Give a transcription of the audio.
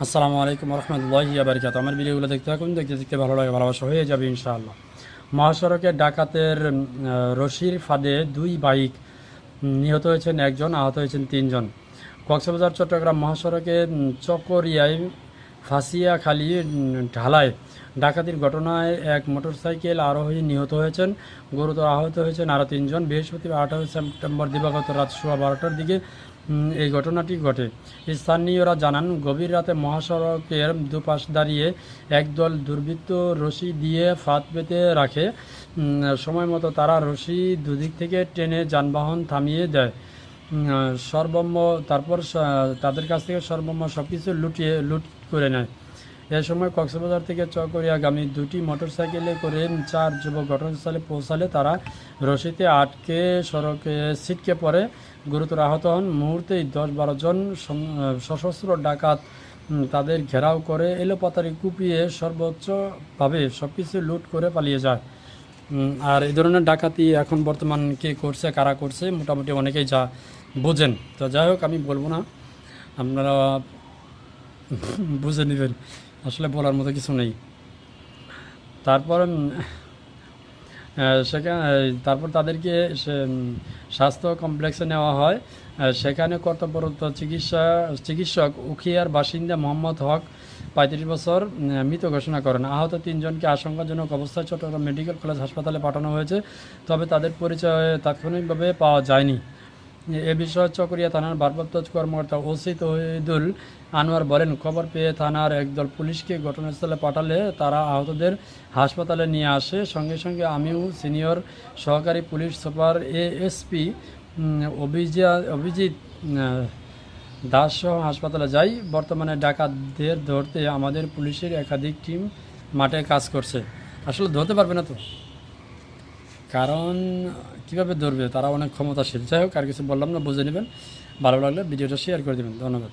আসসালামু আলাইকুম রহমতুল্লাহি বারকাত। আমার ভিডিওগুলো দেখতে থাকুন, দেখতে দেখতে ভালো লাগে, ভালোবাসা হয়ে যাবে ইনশাআল্লাহ। মহাসড়কে ডাকাতের রশির ফাঁদে দুই বাইক, নিহত হয়েছেন একজন, আহত হয়েছেন তিনজন। কক্সবাজার চট্টগ্রাম মহাসড়কে চকরিয়ায় ফাঁসিয়াখালী ঢালায় ডাকাতির ঘটনায় এক মোটরসাইকেল আরোহী নিহত হয়েছেন, গুরুতর আহত হয়েছেন আরও তিনজন। বৃহস্পতিবার 18 সেপ্টেম্বর দিবাগত রাত 12:15টার দিকে এই ঘটনাটি ঘটে। স্থানীয়রা জানান, গভীর রাতে মহাসড়কের দুপাশ দাঁড়িয়ে একদল দুর্বৃত্ত রশি দিয়ে ফাঁদ পেতে রাখে। সময় মতো তারা রশি দুদিক থেকে টেনে যানবাহন থামিয়ে দেয়। তারপর তাদের কাছ থেকে সর্বম্ব সব কিছু লুট করে নেয়। এ সময় কক্সবাজার থেকে চকরিয়াগামী দুটি মোটরসাইকেলে করে 4 যুবক ঘটনাস্থলে পৌঁছালে তারা রশিতে আটকে সড়কে ছিটকে পড়ে গুরুতর আহত হন। মুহূর্তেই 10-12 জন সশস্ত্র ডাকাত তাদের ঘেরাও করে এলোপাতাড়ি কুপিয়ে সর্বোচ্চভাবে সব কিছু লুট করে পালিয়ে যায়। আর এই ধরনের ডাকাতি এখন বর্তমান কে করছে, কারা করছে, মোটামুটি অনেকেই যা বোঝেন। তো যাই হোক, আমি বলবো না, আপনারা বুঝে নেবেন, আসলে বলার মতো কিছু নেই। তারপর তারপর তাদেরকে স্বাস্থ্য কমপ্লেক্সে নেওয়া হয়। সেখানে কর্তব্যরত চিকিৎসক উখিয়ার বাসিন্দা মোহাম্মদ হক 35 বছর মৃত ঘোষণা করেন। আহত তিনজনকে আশঙ্কাজনক অবস্থায় চট্টগ্রাম মেডিকেল কলেজ হাসপাতালে পাঠানো হয়েছে, তবে তাদের পরিচয় তাৎক্ষণিকভাবে পাওয়া যায়নি। এ বিষয়ে চকরিয়া থানার ভারপ্রাপ্ত কর্মকর্তা ওসি তৌহিদুল আনোয়ার বলেন, খবর পেয়ে থানার একদল পুলিশকে ঘটনাস্থলে পাঠালে তারা আহতদের হাসপাতালে নিয়ে আসে। সঙ্গে সঙ্গে আমিও সিনিয়র সহকারী police super ASP Abhijit Das সহ হাসপাতালে যাই। বর্তমানে ডাকাতদের ধরতে আমাদের পুলিশের একাধিক টিম মাঠে কাজ করছে। আসলে ধরতে পারবে না তো, কারণ কীভাবে ধরবে, তারা অনেক ক্ষমতাশীল। যাই হোক, আর কিছু বললাম না, বুঝে নেবেন। ভালো লাগলে ভিডিওটা শেয়ার করে দেবেন। ধন্যবাদ।